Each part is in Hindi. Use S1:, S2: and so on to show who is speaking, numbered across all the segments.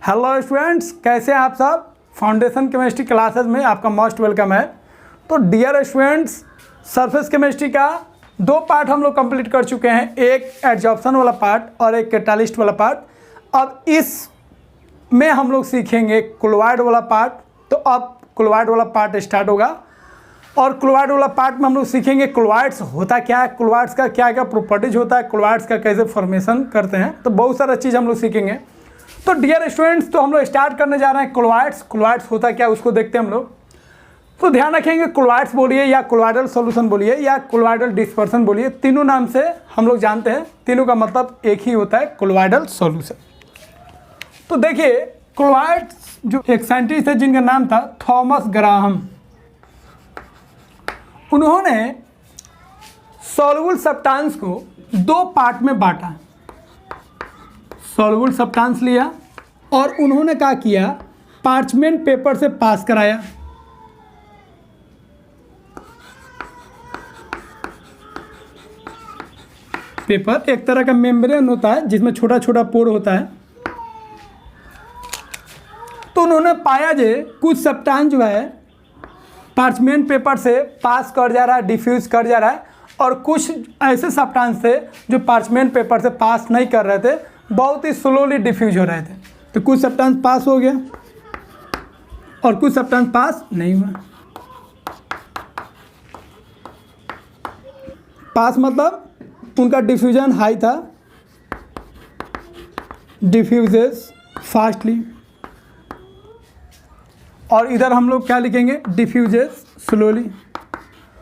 S1: हेलो स्टूडेंट्स, कैसे हैं आप सब। फाउंडेशन केमिस्ट्री क्लासेस में आपका मोस्ट वेलकम है। तो डियर स्टूडेंट्स, सरफेस केमिस्ट्री का दो पार्ट हम लोग कंप्लीट कर चुके हैं, एक एडजॉर्प्शन वाला पार्ट और एक कैटालिस्ट वाला पार्ट। अब इस में हम लोग सीखेंगे क्लोराइड वाला पार्ट। तो अब क्लोराइड वाला पार्ट स्टार्ट होगा और क्लोराइड वाला पार्ट में हम लोग सीखेंगे क्लोराइड्स होता क्या है, क्लोराइड्स का क्या क्या प्रॉपर्टीज होता है, क्लोराइड्स का कैसे फॉर्मेशन करते हैं। तो बहुत सारा चीज़ हम लोग सीखेंगे। तो डियर स्टूडेंट्स, तो हम लोग स्टार्ट करने जा रहे हैं क्लोराइड्स। क्लोराइड्स होता क्या उसको देखते हैं हम लोग। तो ध्यान रखेंगे, क्लोराइड्स बोलिए या क्लोराइडल सॉल्यूशन बोलिए या क्लोराइडल डिस्पर्सन बोलिए, तीनों नाम से हम लोग जानते हैं। तीनों का मतलब एक ही होता है, क्लोराइडल सॉल्यूशन। तो देखिए, क्लोराइड्स जो एक साइंटिस्ट है जिनका नाम था थॉमस ग्राहम, उन्होंने सॉल्युबल सब्सटेंस को दो पार्ट में बांटा। सॉल्युबल सब्सटेंस लिया और उन्होंने क्या किया, पार्चमेंट पेपर से पास कराया। पेपर एक तरह का मेम्ब्रेन होता है जिसमें छोटा छोटा पोर होता है। तो उन्होंने पाया जे कुछ सब्सटेंस जो है पार्चमेंट पेपर से पास कर जा रहा है, डिफ्यूज कर जा रहा है, और कुछ ऐसे सब्सटेंस थे जो पार्चमेंट पेपर से पास नहीं कर रहे थे, बहुत ही स्लोली डिफ्यूज हो रहे थे। तो कुछ सब्सटेंस पास हो गया और कुछ सब्सटेंस पास नहीं हुआ। पास मतलब उनका डिफ्यूजन हाई था, डिफ्यूजेस फास्टली, और इधर हम लोग क्या लिखेंगे, डिफ्यूजेस स्लोली।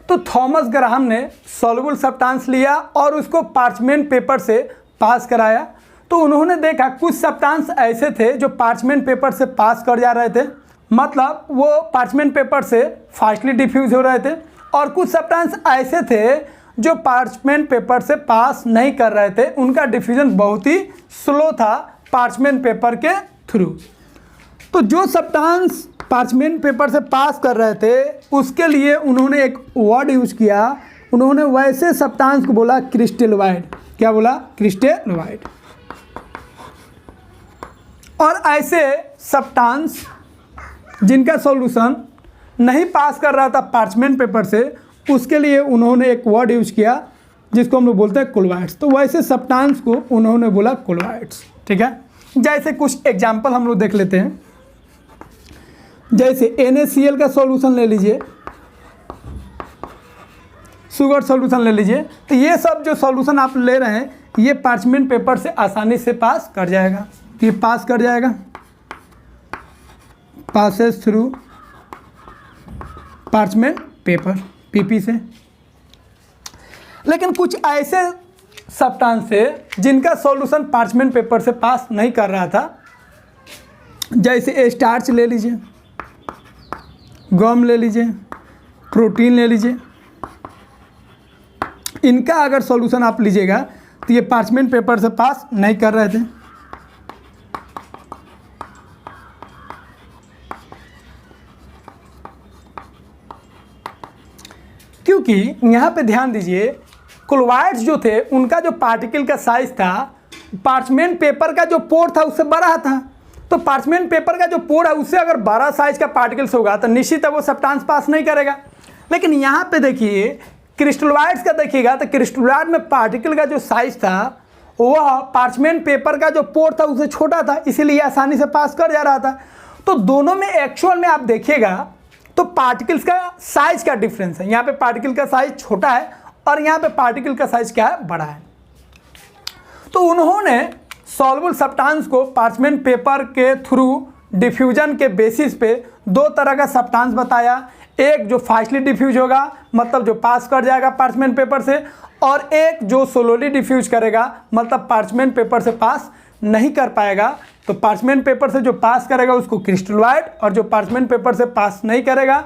S1: तो थॉमस ग्राहम ने सॉल्युबल सब्सटेंस लिया और उसको पार्चमेंट पेपर से पास कराया। तो उन्होंने देखा कुछ सब्सटेंस ऐसे थे जो पार्चमेंट पेपर से पास कर जा रहे थे, मतलब वो पार्चमेंट पेपर से फास्टली डिफ्यूज हो रहे थे, और कुछ सब्सटेंस ऐसे थे जो पार्चमेंट पेपर से पास नहीं कर रहे थे, उनका डिफ्यूजन बहुत ही स्लो था पार्चमेंट पेपर के थ्रू। तो जो सब्सटेंस पार्चमेंट पेपर से पास कर रहे थे उसके लिए उन्होंने एक वर्ड यूज किया। उन्होंने वैसे सब्सटेंस को बोला क्रिस्टलोइड। क्या बोला? क्रिस्टलोइड। और ऐसे सब्सटेंस जिनका सॉल्यूशन नहीं पास कर रहा था पार्चमेंट पेपर से, उसके लिए उन्होंने एक वर्ड यूज किया जिसको हम लोग बोलते हैं क्लोराइड्स। तो वैसे सब्सटेंस को उन्होंने बोला क्लोराइड्स। ठीक है, जैसे कुछ एग्जाम्पल हम लोग देख लेते हैं। जैसे NaCl का सॉल्यूशन ले लीजिए, शुगर सॉल्यूशन ले लीजिए। तो ये सब जो सॉल्यूशन आप ले रहे हैं ये पार्चमेंट पेपर से आसानी से पास कर जाएगा। तो ये पास कर जाएगा, passes through parchment paper, PP से। लेकिन कुछ ऐसे सब्सटेंस थे जिनका सॉल्यूशन पार्चमेंट पेपर से पास नहीं कर रहा था। जैसे स्टार्च ले लीजिए, गम ले लीजिए, प्रोटीन ले लीजिए। इनका अगर सॉल्यूशन आप लीजिएगा तो ये पार्चमेंट पेपर से पास नहीं कर रहे थे। क्योंकि यहाँ पे ध्यान दीजिए, क्लोराइड्स जो थे उनका जो पार्टिकल का साइज था पार्चमेंट पेपर का जो पोर था उससे बड़ा था। तो पार्चमेंट पेपर का जो पोर है उससे अगर बड़ा साइज का पार्टिकल्स होगा तो निश्चित है वो सब्सटेंस पास नहीं करेगा। लेकिन यहाँ पे देखिए क्रिस्टलोइड्स का देखिएगा तो क्रिस्टलोइड में पार्टिकल का जो साइज था वह पार्चमेंट पेपर का जो पोर था उससे छोटा था, इसीलिए आसानी से पास कर जा रहा था। तो दोनों में एक्चुअल में आप देखिएगा तो पार्टिकल्स का साइज का डिफरेंस है। यहाँ पे पार्टिकल का साइज छोटा है और यहाँ पे पार्टिकल का साइज क्या है, बड़ा है। तो उन्होंने सॉल्युबल सब्सटेंस को पार्चमेंट पेपर के थ्रू डिफ्यूजन के बेसिस पे दो तरह का सब्सटेंस बताया। एक जो फास्टली डिफ्यूज होगा, मतलब जो पास कर जाएगा पार्चमेंट पेपर से, और एक जो स्लोली डिफ्यूज करेगा, मतलब पार्चमेंट पेपर से पास नहीं कर पाएगा। तो पार्चमेंट पेपर से जो पास करेगा उसको क्रिस्टलोइड, और जो पार्चमेंट पेपर से पास नहीं करेगा,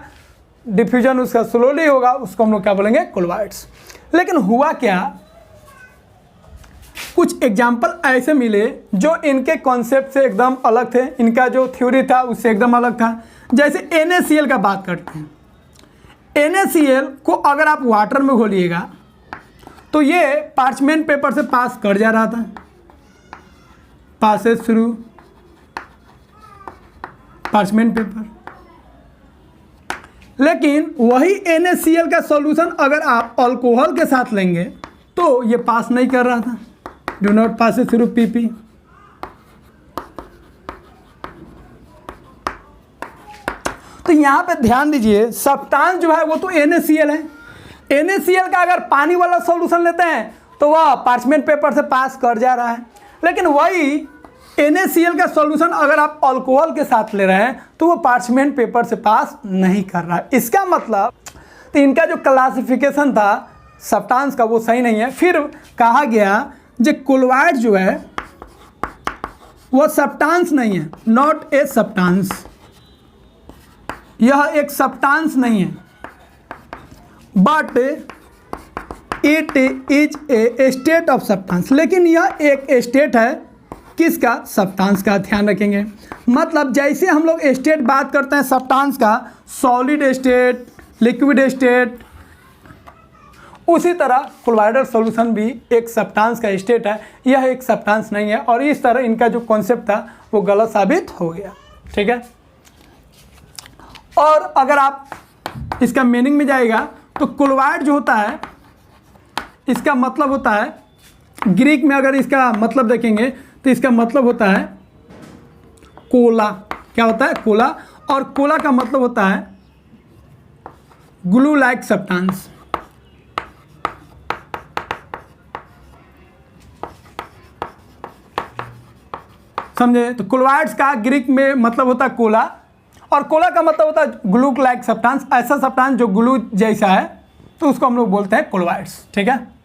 S1: डिफ्यूजन उसका स्लोली होगा, उसको हम लोग क्या बोलेंगे, क्लोराइड्स। लेकिन हुआ क्या, कुछ एग्जाम्पल ऐसे मिले जो इनके कॉन्सेप्ट से एकदम अलग थे, इनका जो थ्योरी था उससे एकदम अलग था। जैसे NaCl का बात करते हैं। NaCl को अगर आप वाटर में घोलिएगा तो ये पार्चमेंट पेपर से पास कर जा रहा था, पासेस थ्रू पार्चमेंट पेपर। लेकिन वही NaCl का सॉल्यूशन अगर आप अल्कोहल के साथ लेंगे तो ये पास नहीं कर रहा था, do not pass through PP। तो यहाँ पे ध्यान दीजिए, सब्सटेंस जो है वो तो NaCl है। NaCl का अगर पानी वाला सॉल्यूशन लेते हैं तो वह पार्चमेंट पेपर से पास कर जा रहा है, लेकिन वही NaCl का सॉल्यूशन अगर आप अल्कोहल के साथ ले रहे हैं तो वो पार्चमेंट पेपर से पास नहीं कर रहा है। इसका मतलब तो इनका जो क्लासिफिकेशन था सब्सटेंस का वो सही नहीं है। फिर कहा गया जो क्लोराइड जो है वो सब्सटेंस नहीं है, नॉट ए सब्सटेंस, यह एक सब्सटेंस नहीं है, but it is a state of substance. लेकिन यह एक स्टेट है किसका? सब्सटेंस का। ध्यान रखेंगे, मतलब जैसे हम लोग स्टेट बात करते हैं सब्सटेंस का, सॉलिड स्टेट, लिक्विड स्टेट, उसी तरह क्लोराइडल सॉल्यूशन भी एक सब्सटेंस का स्टेट है, यह एक सब्सटेंस नहीं है। और इस तरह इनका जो कॉन्सेप्ट था वो गलत साबित हो गया। ठीक है, और अगर आप इसका मीनिंग में जाएगा तो क्लोराइड जो होता है इसका मतलब होता है, ग्रीक में अगर इसका मतलब देखेंगे तो इसका मतलब होता है कोला। क्या होता है? कोला। और कोला का मतलब होता है ग्लू लाइक सब्सटेंस। समझे? तो क्लोराइड्स का ग्रीक में मतलब होता है कोला, और कोला का मतलब होता है ग्लू लाइक सब्सटेंस, ऐसा सब्सटेंस जो ग्लू जैसा है, तो उसको हम लोग बोलते हैं क्लोराइड्स। ठीक है,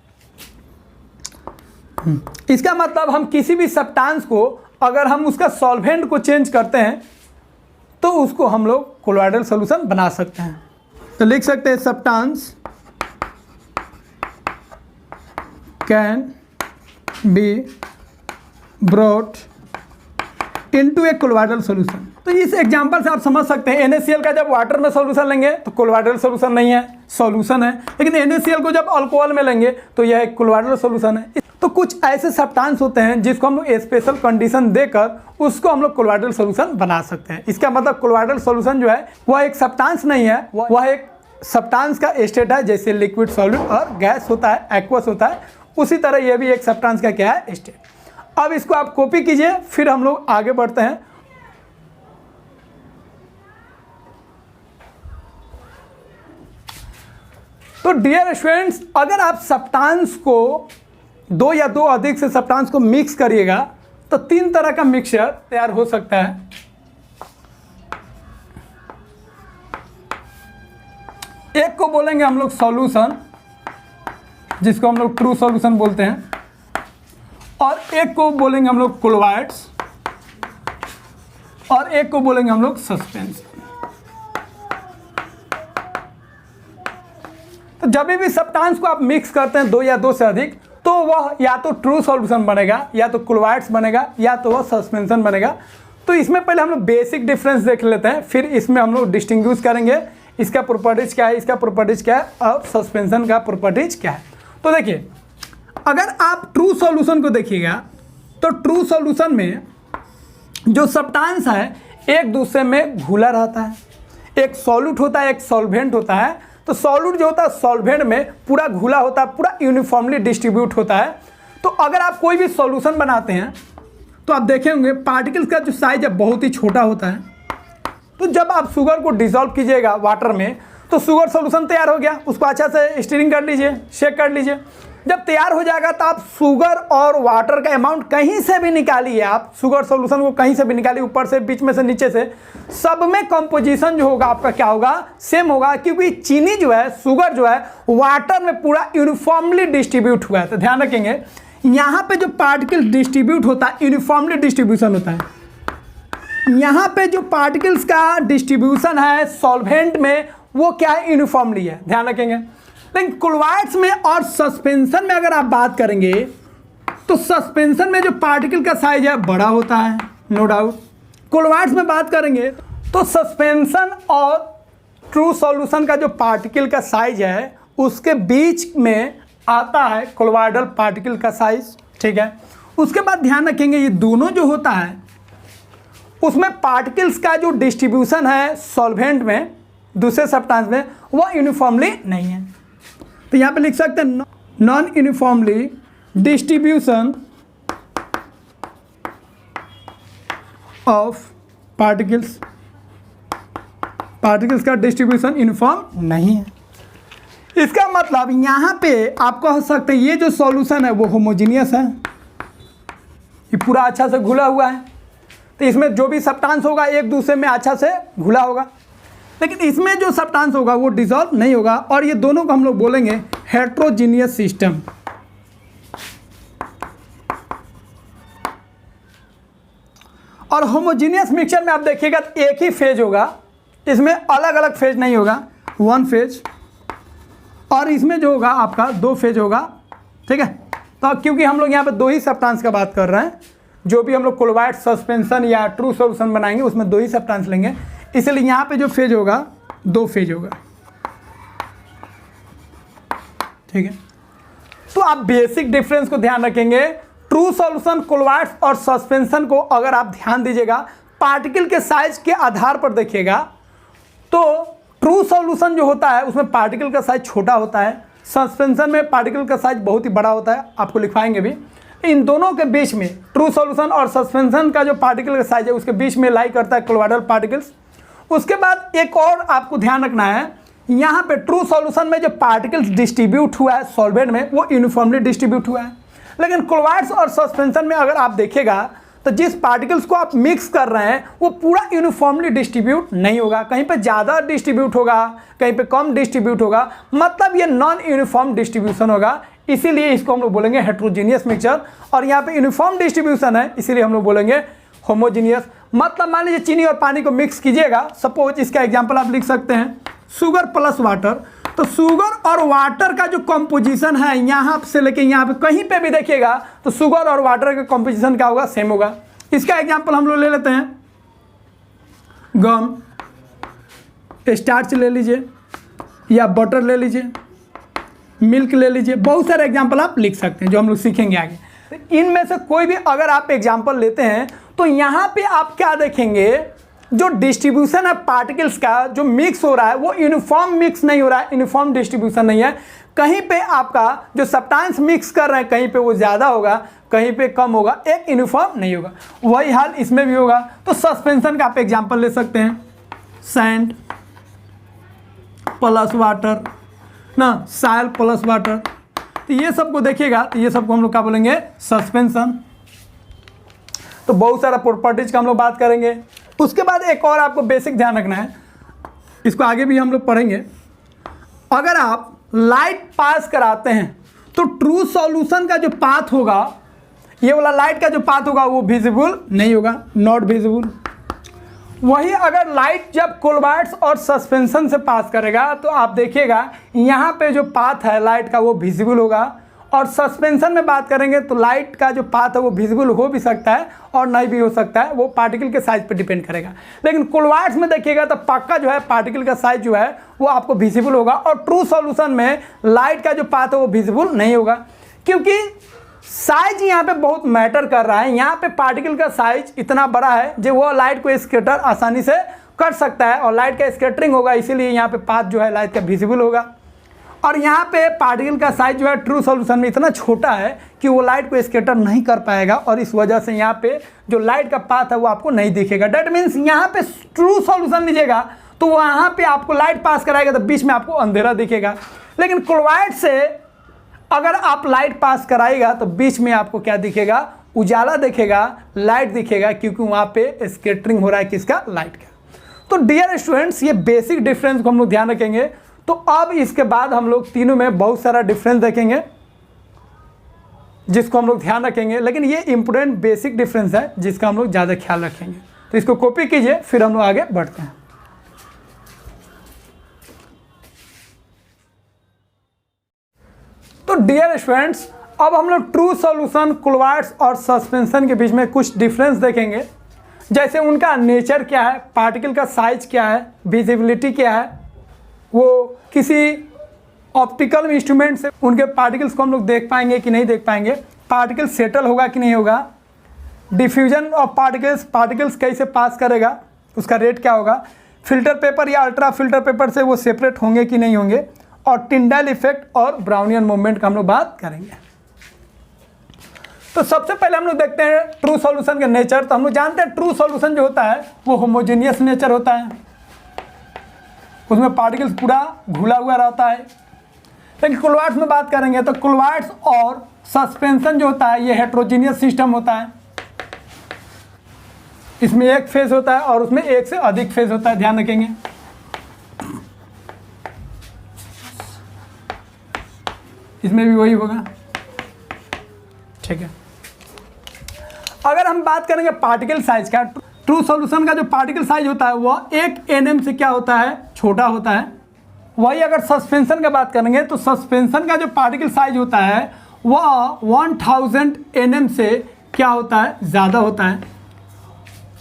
S1: इसका मतलब हम किसी भी सब्सटेंस को अगर हम उसका सॉल्वेंट को चेंज करते हैं तो उसको हम लोग क्लोराइडल सॉल्यूशन बना सकते हैं। तो लिख सकते हैं substance can be brought into a colloidal solution. तो इस एग्जांपल से आप समझ सकते हैं NaCl का जब वाटर में सॉल्यूशन लेंगे तो क्लोराइडल सॉल्यूशन नहीं है, सॉल्यूशन है। लेकिन NaCl को जब अल्कोहल में लेंगे तो यह एक क्लोराइडल सॉल्यूशन है। तो कुछ ऐसे सब्सटेंस होते हैं जिसको हम लोग स्पेशल कंडीशन देकर उसको हम लोग क्लोराइडल सॉल्यूशन बना सकते हैं। इसका मतलब क्लोराइडल सॉल्यूशन जो है वह एक सब्सटेंस नहीं है, वह एक सब्सटेंस का स्टेट है। जैसे लिक्विड, सॉलिड और गैस होता है, एक्वस होता है, उसी तरह यह भी एक सब्सटेंस का क्या है? स्टेट। अब इसको आप कॉपी कीजिए, फिर हम लोग आगे बढ़ते हैं। तो डियर स्टूडेंट्स, अगर आप सब्सटेंस को दो या दो अधिक से सब्सटेंस को मिक्स करिएगा तो तीन तरह का मिक्सचर तैयार हो सकता है। एक को बोलेंगे हम लोग सॉल्यूशन, जिसको हम लोग ट्रू सॉल्यूशन बोलते हैं, और एक को बोलेंगे हम लोग क्लोराइड्स, और एक को बोलेंगे हम लोग सस्पेंशन। तो जब भी सब्सटेंस को आप मिक्स करते हैं दो या दो से अधिक, तो वह या तो ट्रू सॉल्यूशन बनेगा, या तो क्लोराइड्स बनेगा, या तो वह सस्पेंशन बनेगा। तो इसमें पहले हम लोग बेसिक डिफरेंस देख लेते हैं, फिर इसमें हम लोग डिस्टिंग्विश करेंगे इसका प्रॉपर्टीज क्या है, इसका प्रॉपर्टीज क्या है, और सस्पेंशन का प्रॉपर्टीज क्या है। तो देखिए, अगर आप ट्रू सॉल्यूशन को देखिएगा तो ट्रू सॉल्यूशन में जो सब्सटेंस है एक दूसरे में घुला रहता है, एक सॉल्यूट होता है, एक सॉल्वेंट होता है। तो सॉल्यूट जो होता है सॉल्वेंट में पूरा घुला होता है, पूरा यूनिफॉर्मली डिस्ट्रीब्यूट होता है। तो अगर आप कोई भी सॉल्यूशन बनाते हैं तो आप देखेंगे पार्टिकल्स का जो साइज है बहुत ही छोटा होता है। तो जब आप शुगर को डिसॉल्व कीजिएगा वाटर में तो शुगर सॉल्यूशन तैयार हो गया, उसको अच्छा से स्टीरिंग कर लीजिए, शेक कर लीजिए। जब तैयार हो जाएगा तो आप शुगर और वाटर का अमाउंट कहीं से भी निकालिए, आप शुगर सॉल्यूशन को कहीं से भी निकालिए, ऊपर से, बीच में से, नीचे से, सब में कंपोजिशन जो होगा आपका क्या होगा? सेम होगा, क्योंकि चीनी जो है, शुगर जो है, वाटर में पूरा यूनिफॉर्मली डिस्ट्रीब्यूट हुआ है। तो ध्यान रखेंगे, यहाँ पे जो पार्टिकल डिस्ट्रीब्यूट होता है यूनिफॉर्मली डिस्ट्रीब्यूशन होता है। यहाँ पे जो पार्टिकल्स का डिस्ट्रीब्यूशन है सॉल्वेंट में वो क्या है? यूनिफॉर्मली है। ध्यान रखेंगे। लेकिन क्लोराइड्स में और सस्पेंशन में अगर आप बात करेंगे तो सस्पेंशन में जो पार्टिकल का साइज है बड़ा होता है, नो डाउट। क्लोराइड्स में बात करेंगे तो सस्पेंशन और ट्रू सॉल्यूशन का जो पार्टिकल का साइज है उसके बीच में आता है क्लोराइडल पार्टिकल का साइज। ठीक है, उसके बाद ध्यान रखेंगे ये दोनों जो होता है उसमें पार्टिकल्स का जो डिस्ट्रीब्यूशन है सॉल्वेंट में, दूसरे सब्सटेंस में, वो यूनिफॉर्मली नहीं है। तो यहाँ पे लिख सकते हैं non uniformly distribution of particles, particles का डिस्ट्रीब्यूशन यूनिफॉर्म नहीं है। इसका मतलब यहाँ पे आप कह सकते हैं ये जो सॉल्यूशन है वो होमोजीनियस है, ये पूरा अच्छा से घुला हुआ है, तो इसमें जो भी सब्सटेंस होगा एक दूसरे में अच्छा से घुला होगा। लेकिन इसमें जो सब्सटेंस होगा वो डिसॉल्व नहीं होगा, और ये दोनों को हम लोग बोलेंगे हेट्रोजीनियस सिस्टम। और होमोजीनियस मिक्सचर में आप देखिएगा एक ही फेज होगा, इसमें अलग अलग फेज नहीं होगा, वन फेज, और इसमें जो होगा आपका दो फेज होगा, ठीक है। तो क्योंकि हम लोग यहाँ पे दो ही सब्सटेंस का बात कर रहे हैं, जो भी हम लोग कोलॉइड सस्पेंशन या ट्रू सॉल्यूशन बनाएंगे उसमें दो ही सब्सटेंस लेंगे, इसलिए यहाँ पे जो फेज होगा दो फेज होगा, ठीक है। तो आप बेसिक डिफरेंस को ध्यान रखेंगे। ट्रू सॉल्यूशन, कोलॉइड्स और सस्पेंशन को अगर आप ध्यान दीजिएगा पार्टिकल के साइज के आधार पर देखिएगा, तो ट्रू सॉल्यूशन जो होता है उसमें पार्टिकल का साइज छोटा होता है, सस्पेंशन में पार्टिकल का साइज बहुत ही बड़ा होता है, आपको लिखवाएंगे भी। इन दोनों के बीच में ट्रू सॉल्यूशन और सस्पेंशन का जो पार्टिकल का साइज है उसके बीच में लाई करता है कोलॉइडल पार्टिकल्स। उसके बाद एक और आपको ध्यान रखना है, यहाँ पे ट्रू सॉल्यूशन में जो पार्टिकल्स डिस्ट्रीब्यूट हुआ है सॉल्वेंट में वो यूनिफॉर्मली डिस्ट्रीब्यूट हुआ है, लेकिन कोलॉइड्स और सस्पेंशन में अगर आप देखिएगा तो जिस पार्टिकल्स को आप मिक्स कर रहे हैं वो पूरा यूनिफॉर्मली डिस्ट्रीब्यूट नहीं होगा, कहीं पे ज़्यादा डिस्ट्रीब्यूट होगा, कहीं पे कम डिस्ट्रीब्यूट होगा, मतलब ये नॉन यूनिफॉर्म डिस्ट्रीब्यूशन होगा, इसीलिए इसको हम लोग बोलेंगे हेट्रोजीनियस मिक्सचर। और यहाँ पे यूनिफॉर्म डिस्ट्रीब्यूशन है इसीलिए हम लोग बोलेंगे होमोजीनियस। मतलब मान लीजिए चीनी और पानी को मिक्स कीजिएगा, सपोज इसका एग्जाम्पल आप लिख सकते हैं शुगर प्लस वाटर, तो शुगर और वाटर का जो कंपोजिशन है यहाँ से लेके यहाँ पे कहीं पे भी देखिएगा तो शुगर और वाटर का कंपोजिशन क्या होगा, सेम होगा। इसका एग्जांपल हम लोग ले लेते हैं, गम, स्टार्च ले लीजिए या बटर ले लीजिए, मिल्क ले लीजिए, बहुत सारे एग्जांपल आप लिख सकते हैं जो हम लोग सीखेंगे आगे। तो इनमें से कोई भी अगर आप एग्जांपल लेते हैं तो यहाँ पे आप क्या देखेंगे, जो डिस्ट्रीब्यूशन है पार्टिकल्स का जो मिक्स हो रहा है वो यूनिफॉर्म मिक्स नहीं हो रहा है, यूनिफॉर्म डिस्ट्रीब्यूशन नहीं है। कहीं पे आपका जो सब्सटेंस मिक्स कर रहे हैं कहीं पे वो ज़्यादा होगा, कहीं पे कम होगा, एक यूनिफॉर्म नहीं होगा। वही हाल इसमें भी होगा। तो सस्पेंशन का आप एग्जांपल ले सकते हैं, सैंड प्लस वाटर ना, सॉइल प्लस वाटर, तो ये सबको देखिएगा तो ये सबको हम लोग क्या बोलेंगे, सस्पेंशन। तो बहुत सारा प्रॉपर्टीज का हम लोग बात करेंगे। उसके बाद एक और आपको बेसिक ध्यान रखना है, इसको आगे भी हम लोग पढ़ेंगे। अगर आप लाइट पास कराते हैं तो ट्रू सॉल्यूशन का जो पाथ होगा, ये वाला लाइट का जो पाथ होगा वो विजिबल नहीं होगा, नॉट विजिबल। वही अगर लाइट जब कोलॉइड्स और सस्पेंशन से पास करेगा तो आप देखिएगा यहाँ पे जो पाथ है लाइट का वो विजिबल होगा। और सस्पेंशन में बात करेंगे तो लाइट का जो पाथ है वो विजिबल हो भी सकता है और नहीं भी हो सकता है, वो पार्टिकल के साइज पे डिपेंड करेगा। लेकिन कोलॉइड्स में देखिएगा तो पक्का जो है पार्टिकल का साइज जो है वो आपको विजिबल होगा, और ट्रू सॉल्यूशन में लाइट का जो पाथ है वो विजिबल नहीं होगा, क्योंकि साइज यहाँ पे बहुत मैटर कर रहा है। यहाँ पे पार्टिकल का साइज इतना बड़ा है जो वो लाइट को स्कैटर आसानी से कर सकता है, और लाइट का स्कैटरिंग होगा, इसीलिए यहाँ पे पाथ जो है लाइट का विजिबल होगा। और यहाँ पे पार्टिकल का साइज जो है ट्रू सॉल्यूशन में इतना छोटा है कि वो लाइट को स्कैटर नहीं कर पाएगा, और इस वजह से यहाँ पे जो लाइट का पाथ है वो आपको नहीं दिखेगा। डेट मीन्स यहाँ पे ट्रू सॉल्यूशन लीजिएगा तो वहाँ पे आपको लाइट पास कराएगा तो बीच में आपको अंधेरा दिखेगा। लेकिन कोलॉइड से अगर आप लाइट पास कराएगा तो बीच में आपको क्या दिखेगा, उजाला दिखेगा, लाइट दिखेगा, क्योंकि वहाँ पे स्कैटरिंग हो रहा है किसका, लाइट का। तो डियर स्टूडेंट्स, ये बेसिक डिफरेंस को हम लोग ध्यान रखेंगे। तो अब इसके बाद हम लोग तीनों में बहुत सारा डिफरेंस देखेंगे जिसको हम लोग ध्यान रखेंगे, लेकिन ये इंपॉर्टेंट बेसिक डिफरेंस है जिसका हम लोग ज़्यादा ख्याल रखेंगे। तो इसको कॉपी कीजिए, फिर हम लोग आगे बढ़ते हैं। तो डियर स्टूडेंट्स, अब हम लोग ट्रू सॉल्यूशन, कोलॉइड्स और सस्पेंशन के बीच में कुछ डिफरेंस देखेंगे, जैसे उनका नेचर क्या है, पार्टिकल का साइज क्या है, विजिबिलिटी क्या है, वो किसी ऑप्टिकल इंस्ट्रूमेंट से उनके पार्टिकल्स को हम लोग देख पाएंगे कि नहीं देख पाएंगे, पार्टिकल सेटल होगा कि नहीं होगा, डिफ्यूजन ऑफ पार्टिकल्स कैसे पास करेगा, उसका रेट क्या होगा, फिल्टर पेपर या अल्ट्रा फिल्टर पेपर से वो सेपरेट होंगे कि नहीं होंगे, और टिंडल इफेक्ट और ब्राउनियन मूवमेंट का हम लोग बात करेंगे। तो सबसे पहले हम लोग देखते हैं ट्रू सॉल्यूशन का नेचर। तो हम लोग जानते हैं ट्रू सॉल्यूशन जो होता है वो होमोजेनियस नेचर होता है, उसमें पार्टिकल्स पूरा घुला हुआ रहता है। लेकिन क्लोराइड्स में बात करेंगे तो क्लोराइड्स और सस्पेंशन जो होता है ये हेट्रोजीनियस सिस्टम होता है, इसमें एक फेज होता है और उसमें एक से अधिक फेज होता है, ध्यान रखेंगे। इसमें भी वही होगा, ठीक है। अगर हम बात करेंगे पार्टिकल साइज का, ट्रू सॉल्यूशन का जो पार्टिकल साइज होता है वह 1 nm से क्या होता है, छोटा होता है। वही अगर सस्पेंशन का बात करेंगे तो सस्पेंशन का जो पार्टिकल साइज होता है वह 1000 nm से क्या होता है, ज़्यादा होता है।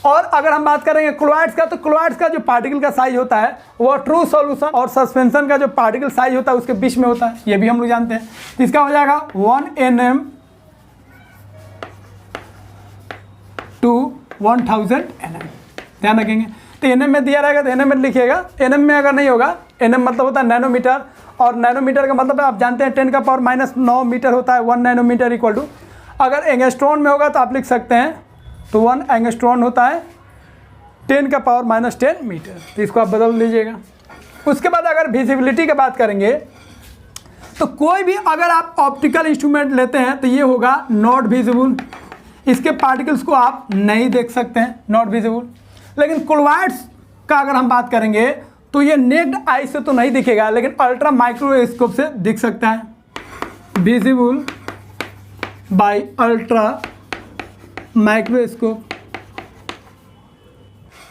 S1: और अगर हम बात करेंगे क्लोराइड्स का, तो क्लोराइड्स का जो पार्टिकल का साइज होता है वह ट्रू सॉल्यूशन और सस्पेंशन का जो पार्टिकल साइज होता है उसके बीच में होता है, ये भी हम लोग जानते हैं। तो इसका हो जाएगा 1 nm to 1000 nm, ध्यान रखेंगे। तो nm में दिया रहेगा तो nm में लिखिएगा, nm में अगर नहीं होगा, nm मतलब होता है नैनोमीटर, और नैनोमीटर का मतलब आप जानते हैं 10⁻⁹ मीटर होता है 1 नैनोमीटर इक्वल टू। अगर एंगस्ट्रॉन में होगा तो आप लिख सकते हैं, तो 1 एंगस्ट्रॉन होता है 10⁻⁻10 मीटर, तो इसको आप बदल लीजिएगा। उसके बाद अगर विजिबिलिटी की बात करेंगे तो कोई भी अगर आप ऑप्टिकल इंस्ट्रूमेंट लेते हैं तो ये होगा नॉट विजिबल, इसके पार्टिकल्स को आप नहीं देख सकते हैं, नॉट विजिबल। लेकिन क्लोराइड्स का अगर हम बात करेंगे तो ये नेक्ड आई से तो नहीं दिखेगा, लेकिन अल्ट्रा माइक्रोस्कोप से दिख सकता है, विजिबल बाय अल्ट्रा माइक्रोस्कोप।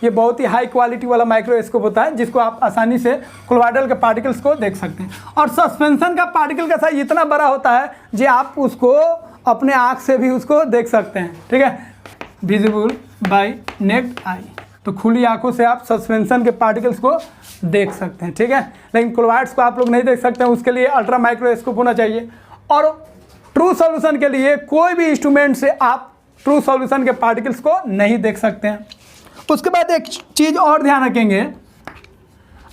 S1: ये बहुत ही हाई क्वालिटी वाला माइक्रोस्कोप होता है जिसको आप आसानी से क्लोराइडल के पार्टिकल्स को देख सकते हैं। और सस्पेंशन का पार्टिकल का साइज इतना बड़ा होता है जो आप उसको अपने आँख से भी उसको देख सकते हैं, ठीक है, विजिबल बाय नेक्ड आई। तो खुली आंखों से आप सस्पेंशन के पार्टिकल्स को देख सकते हैं, ठीक है। लेकिन क्लोराइड्स को आप लोग नहीं देख सकते हैं, उसके लिए अल्ट्रा माइक्रोस्कोप होना चाहिए। और ट्रू सॉल्यूशन के लिए कोई भी इंस्ट्रूमेंट से आप ट्रू सॉल्यूशन के पार्टिकल्स को नहीं देख सकते हैं। उसके बाद एक चीज़ और ध्यान रखेंगे,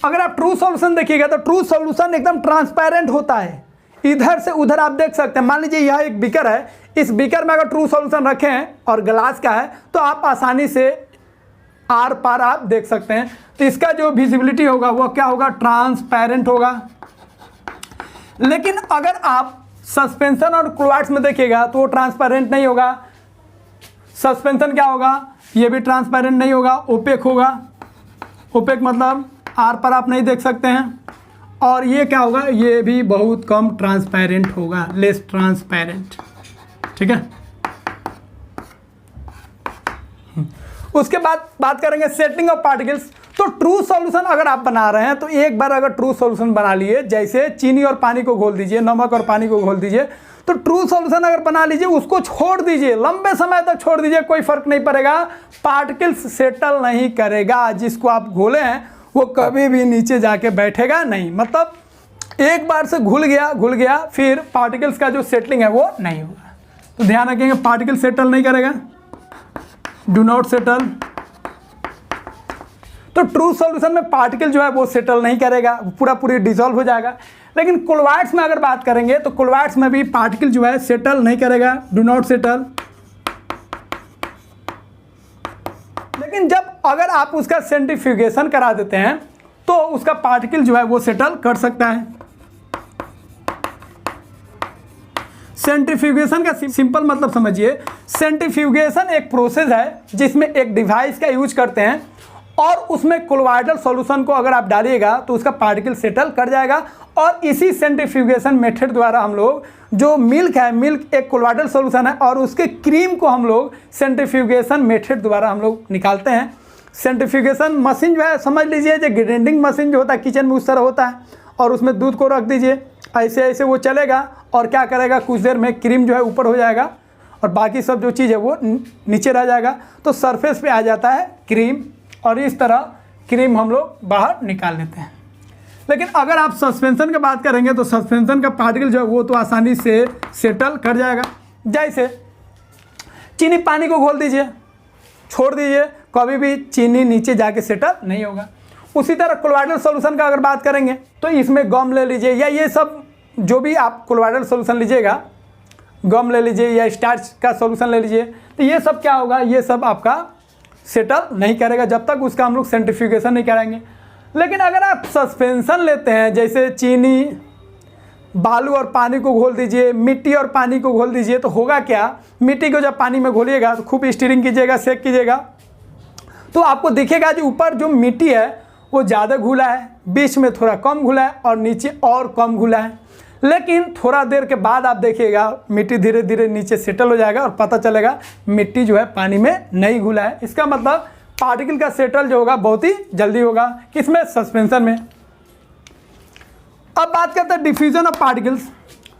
S1: अगर आप ट्रू सॉल्यूशन देखिएगा तो ट्रू सॉल्यूशन एकदम ट्रांसपेरेंट होता है, इधर से उधर आप देख सकते हैं। मान लीजिए यह एक बीकर है, इस बीकर में अगर ट्रू सॉल्यूशन रखें और ग्लास का है तो आप आसानी से आर पार आप देख सकते हैं। तो इसका जो विजिबिलिटी होगा वो क्या होगा, ट्रांसपेरेंट होगा। लेकिन अगर आप सस्पेंशन और क्लोराइड्स में देखिएगा तो वो ट्रांसपेरेंट नहीं होगा। सस्पेंशन क्या होगा, ये भी ट्रांसपेरेंट नहीं होगा, ओपेक होगा। ओपेक मतलब आर पर आप नहीं देख सकते हैं। और ये क्या होगा, ये भी बहुत कम ट्रांसपेरेंट होगा, लेस ट्रांसपेरेंट, ठीक है। उसके बाद बात करेंगे सेटिंग ऑफ पार्टिकल्स। तो ट्रू सॉल्यूशन अगर आप बना रहे हैं तो एक बार अगर ट्रू सॉल्यूशन बना लिए, जैसे चीनी और पानी को घोल दीजिए, नमक और पानी को घोल दीजिए, तो ट्रू सॉल्यूशन अगर बना लीजिए, उसको छोड़ दीजिए, लंबे समय तक छोड़ दीजिए, कोई फर्क नहीं पड़ेगा, पार्टिकल्स सेटल नहीं करेगा। जिसको आप घोले हैं वो कभी भी नीचे जाके बैठेगा नहीं, मतलब एक बार से घुल गया फिर पार्टिकल्स का जो सेटलिंग है वो नहीं होगा। तो ध्यान रखेंगे, पार्टिकल सेटल नहीं करेगा, डू नॉट सेटल। तो ट्रू सॉल्यूशन में पार्टिकल जो है वो सेटल नहीं करेगा, पूरी डिसॉल्व हो जाएगा। लेकिन क्लोराइड्स में अगर बात करेंगे तो क्लोराइड्स में भी पार्टिकल जो है सेटल नहीं करेगा, डू नॉट सेटल। लेकिन जब अगर आप उसका सेंट्रीफ्यूगेशन करा देते हैं तो उसका पार्टिकल जो है वो सेटल कर सकता है। सेंट्रीफ्यूगेशन का सिंपल मतलब समझिए, सेंट्रीफ्यूगेशन एक प्रोसेस है जिसमें एक डिवाइस का यूज करते हैं और उसमें कोलोइडल सॉल्यूशन को अगर आप डालिएगा तो उसका पार्टिकल सेटल कर जाएगा। और इसी सेंट्रीफ्यूगेशन मेथड द्वारा हम लोग जो मिल्क है, मिल्क एक कोलोइडल सॉल्यूशन है और उसके क्रीम को हम लोग सेंट्रीफ्यूगेशन मेथड द्वारा हम लोग निकालते हैं। सेंट्रीफ्यूगेशन मशीन जो है समझ लीजिए, जो ग्राइंडिंग मशीन जो होता है किचन में उस तरह होता है, और उसमें दूध को रख दीजिए, ऐसे ऐसे वो चलेगा और क्या करेगा, कुछ देर में क्रीम जो है ऊपर हो जाएगा और बाकी सब जो चीज़ है वो नीचे रह जाएगा। तो सरफेस पे आ जाता है क्रीम और इस तरह क्रीम हम लोग बाहर निकाल लेते हैं। लेकिन अगर आप सस्पेंशन की बात करेंगे तो सस्पेंशन का पार्टिकल जो है वो तो आसानी से सेटल कर जाएगा। जैसे चीनी पानी को घोल दीजिए, छोड़ दीजिए, कभी भी चीनी नीचे जाके सेटल नहीं होगा। उसी तरह कोलोइडल सॉल्यूशन का अगर बात करेंगे तो इसमें गम ले लीजिए या ये सब जो भी आप कोलोइडल सॉल्यूशन लीजिएगा, गम ले लीजिए या स्टार्च का सॉल्यूशन ले लीजिए, तो ये सब क्या होगा, ये सब आपका सेटल नहीं करेगा जब तक उसका हम लोग सेंट्रीफ्यूगेशन नहीं कराएंगे। लेकिन अगर आप सस्पेंशन लेते हैं, जैसे चीनी, बालू और पानी को घोल दीजिए, मिट्टी और पानी को घोल दीजिए, तो होगा क्या, मिट्टी को जब पानी में घोलिएगा तो खूब स्टीरिंग कीजिएगा, सेक कीजिएगा, तो आपको दिखेगा जो ऊपर जो मिट्टी है वो ज़्यादा घुला है, बीच में थोड़ा कम घुला है और नीचे और कम घुला है। लेकिन थोड़ा देर के बाद आप देखिएगा मिट्टी धीरे धीरे नीचे सेटल हो जाएगा और पता चलेगा मिट्टी जो है पानी में नहीं घुला है। इसका मतलब पार्टिकल का सेटल जो होगा बहुत ही जल्दी होगा। किसमें? सस्पेंशन में। अब बात करते हैं डिफ्यूजन ऑफ पार्टिकल्स।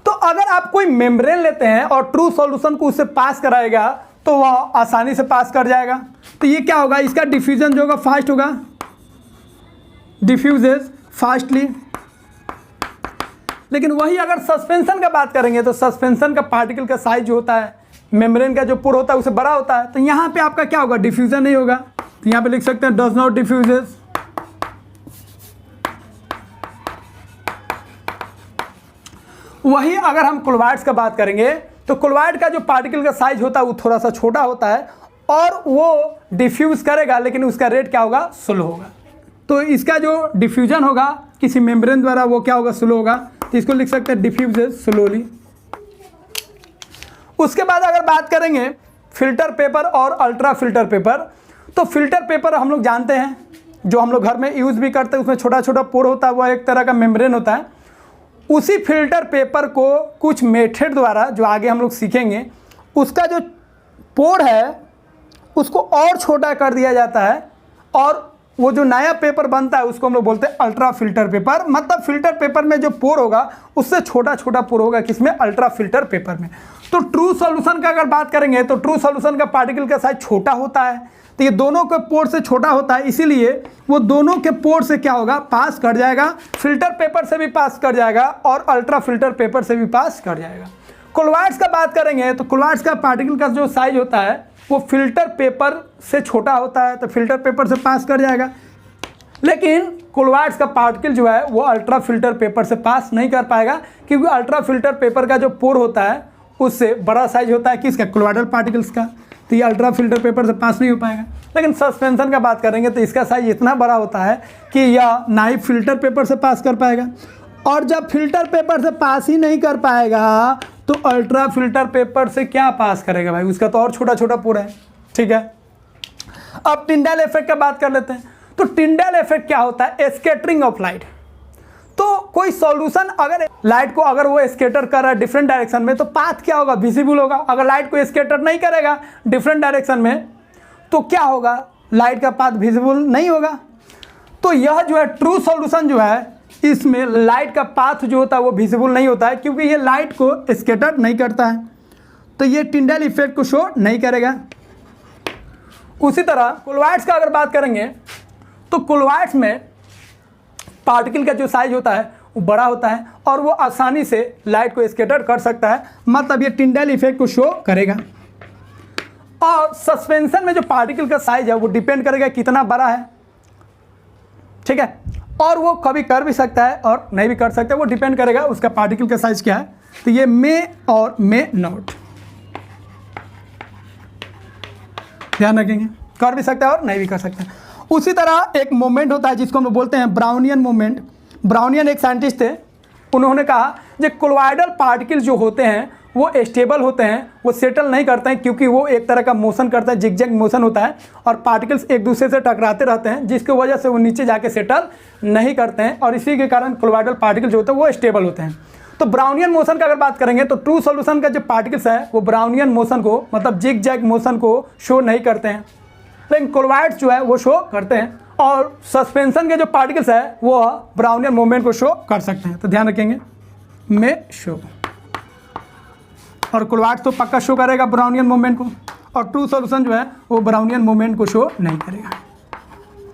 S1: तो अगर आप कोई मेम्ब्रेन लेते हैं और ट्रू सॉल्यूशन को उससे पास कराएगा तो वह आसानी से पास कर जाएगा। तो ये क्या होगा, इसका डिफ्यूजन जो होगा फास्ट होगा, डिफ्यूजेस फास्टली। लेकिन वही अगर सस्पेंशन का बात करेंगे तो सस्पेंशन का पार्टिकल का साइज जो होता है, मेम्ब्रेन का जो पोर होता है उससे बड़ा होता है, तो यहाँ पे आपका क्या होगा, डिफ्यूजन नहीं होगा। तो यहाँ पे लिख सकते हैं डज नॉट डिफ्यूजेस। वही अगर हम क्लोराइड्स का बात करेंगे तो क्लोराइड का जो पार्टिकल का साइज होता है वो थोड़ा सा छोटा होता है और वो डिफ्यूज करेगा, लेकिन उसका रेट क्या होगा, स्लो होगा। तो इसका जो डिफ्यूजन होगा किसी मेम्ब्रेन द्वारा वो क्या होगा, स्लो होगा। तो इसको लिख सकते हैं डिफ्यूजेस स्लोली। उसके बाद अगर बात करेंगे फिल्टर पेपर और अल्ट्रा फिल्टर पेपर, तो फिल्टर पेपर हम लोग जानते हैं जो हम लोग घर में यूज़ भी करते हैं, उसमें छोटा छोटा पोर होता है, वो एक तरह का मेम्ब्रेन होता है। उसी फिल्टर पेपर को कुछ मेथड द्वारा जो आगे हम लोग सीखेंगे, उसका जो पोर है उसको और छोटा कर दिया जाता है और वो जो नया पेपर बनता है उसको हम लोग बोलते हैं अल्ट्रा फिल्टर पेपर। मतलब फिल्टर पेपर में जो पोर होगा उससे छोटा छोटा पोर होगा, किसमें, अल्ट्रा फिल्टर पेपर में। तो ट्रू सॉल्यूशन का अगर बात करेंगे तो ट्रू सॉल्यूशन का पार्टिकल का साइज छोटा होता है, तो ये दोनों के पोर से छोटा होता है, इसीलिए वो दोनों के पोर से क्या होगा, पास कर जाएगा। फिल्टर पेपर से भी पास कर जाएगा और अल्ट्रा फिल्टर पेपर से भी पास कर जाएगा। क्लोराइड्स का बात करेंगे तो क्लोराइड्स का पार्टिकल का जो साइज होता है वो फिल्टर पेपर से छोटा होता है, तो फिल्टर पेपर से पास कर जाएगा। लेकिन क्लोराइड्स का पार्टिकल जो है वो अल्ट्रा फिल्टर पेपर से पास नहीं कर पाएगा, क्योंकि अल्ट्रा फिल्टर पेपर का जो पोर होता है उससे बड़ा साइज होता है किसका, क्लोराइडल पार्टिकल्स का। तो ये अल्ट्रा फिल्टर पेपर से पास नहीं हो पाएगा। लेकिन सस्पेंशन का बात करेंगे तो इसका साइज इतना बड़ा होता है कि यह ना ही फिल्टर पेपर से पास कर पाएगा, और जब फिल्टर पेपर से पास ही नहीं कर पाएगा तो अल्ट्रा फिल्टर पेपर से क्या पास करेगा भाई, उसका तो और छोटा छोटा पोर है। ठीक है, अब टिंडेल इफेक्ट का बात कर लेते हैं। तो टिंडेल इफेक्ट क्या होता है, स्कैटरिंग ऑफ लाइट। तो कोई सॉल्यूशन अगर लाइट को अगर वो स्कैटर कर रहा है डिफरेंट डायरेक्शन में, तो पाथ क्या होगा, विजिबल होगा। अगर लाइट को स्कैटर नहीं करेगा डिफरेंट डायरेक्शन में तो क्या होगा, लाइट का पाथ विजिबल नहीं होगा। तो यह जो है ट्रू सॉल्यूशन जो है इसमें लाइट का पाथ जो होता है वो विजिबल नहीं होता है, क्योंकि ये लाइट को स्कैटर नहीं करता है, तो ये टिंडेल इफेक्ट को शो नहीं करेगा। उसी तरह क्लोराइड्स का अगर बात करेंगे तो क्लोराइड्स में पार्टिकल का जो साइज होता है वो बड़ा होता है और वो आसानी से लाइट को स्कैटर कर सकता है, मतलब ये टिंडेल इफेक्ट को शो करेगा। और सस्पेंशन में जो पार्टिकल का साइज है वो डिपेंड करेगा कितना बड़ा है। ठीक है, और वो कभी कर भी सकता है और नहीं भी कर सकता है, वो डिपेंड करेगा उसका पार्टिकल का साइज क्या है। तो ये मे और मे नॉट, ध्यान रखेंगे, कर भी सकता है और नहीं भी कर सकता है। उसी तरह एक मोमेंट होता है जिसको हम बोलते हैं ब्राउनियन मोमेंट। ब्राउनियन एक साइंटिस्ट थे, उन्होंने कहा जो क्लोइडल पार्टिकल जो होते हैं वो स्टेबल होते हैं, वो सेटल नहीं करते हैं, क्योंकि वो एक तरह का मोशन करता है, जिगजैग मोशन होता है और पार्टिकल्स एक दूसरे से टकराते रहते हैं, जिसकी वजह से वो नीचे जाके सेटल नहीं करते हैं और इसी के कारण क्लोइडल पार्टिकल जो होते हैं वो स्टेबल होते हैं। तो ब्राउनियन मोशन का अगर बात करेंगे तो ट्रू सॉल्यूशन का जो पार्टिकल्स है वो ब्राउनियन मोशन को, मतलब जिगजैग मोशन को शो नहीं करते हैं, लेकिन क्लोराइड्स जो है वो शो करते हैं। और सस्पेंशन के जो पार्टिकल्स है वो ब्राउनियन मूवमेंट को शो कर सकते हैं, तो ध्यान रखेंगे में शो। और क्लोराइड्स तो पक्का शो करेगा ब्राउनियन मूवमेंट को, और ट्रू सॉल्यूशन जो है वो ब्राउनियन मूवमेंट को शो नहीं करेगा।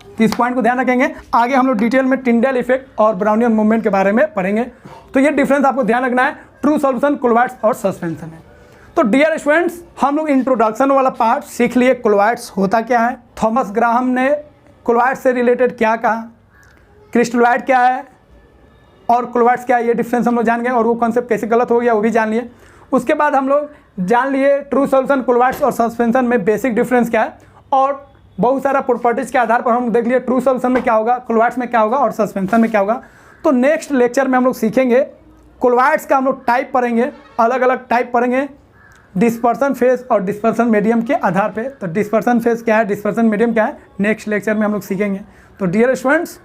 S1: तो इस पॉइंट को ध्यान रखेंगे। आगे हम लोग डिटेल में टिंडेल इफेक्ट और ब्राउनियन मूवमेंट के बारे में पढ़ेंगे। तो ये डिफरेंस आपको ध्यान रखना है, ट्रू सॉल्यूशन, क्लोराइड्स और सस्पेंशन है। तो डियर स्टूडेंट्स, हम लोग इंट्रोडक्शन वाला पार्ट सीख लिए, क्लोराइड्स होता क्या है, थॉमस ग्राहम ने क्लोराइड से रिलेटेड क्या कहा, क्रिस्टलॉइड क्या है और क्लोराइड्स क्या है, ये डिफरेंस हम लोग जान गए और वो कॉन्सेप्ट कैसे गलत हो गया वो भी जान लिए। उसके बाद हम लोग जान लिए ट्रू सॉल्यूशन, क्लोराइड्स और सस्पेंशन में बेसिक डिफरेंस क्या है, और बहुत सारा प्रॉपर्टीज़ के आधार पर हम देख लिए ट्रू सॉल्यूशन में क्या होगा, क्लोराइड्स में क्या होगा और सस्पेंशन में क्या होगा। तो नेक्स्ट लेक्चर में हम लोग सीखेंगे क्लोराइड्स का हम लोग टाइप पढ़ेंगे, अलग अलग टाइप पढ़ेंगे डिस्पर्सन फेज और डिस्पर्सन मीडियम के आधार पे। तो डिस्पर्सन फेज क्या है, डिस्पर्सन मीडियम क्या है, नेक्स्ट लेक्चर में हम लोग सीखेंगे। तो डियर स्टूडेंट्स,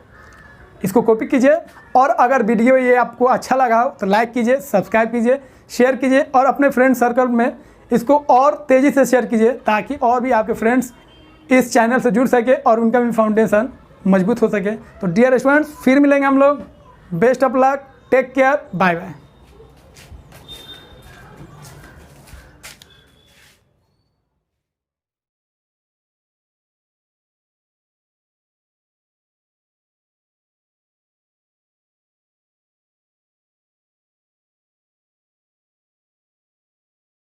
S1: इसको कॉपी कीजिए और अगर वीडियो ये आपको अच्छा लगा हो तो लाइक कीजिए, सब्सक्राइब कीजिए, शेयर कीजिए और अपने फ्रेंड सर्कल में इसको और तेज़ी से शेयर कीजिए ताकि और भी आपके फ्रेंड्स इस चैनल से जुड़ सके और उनका भी फाउंडेशन मजबूत हो सके। तो डियर स्टूडेंट्स, फिर मिलेंगे हम लोग। Best of luck, take care, bye bye.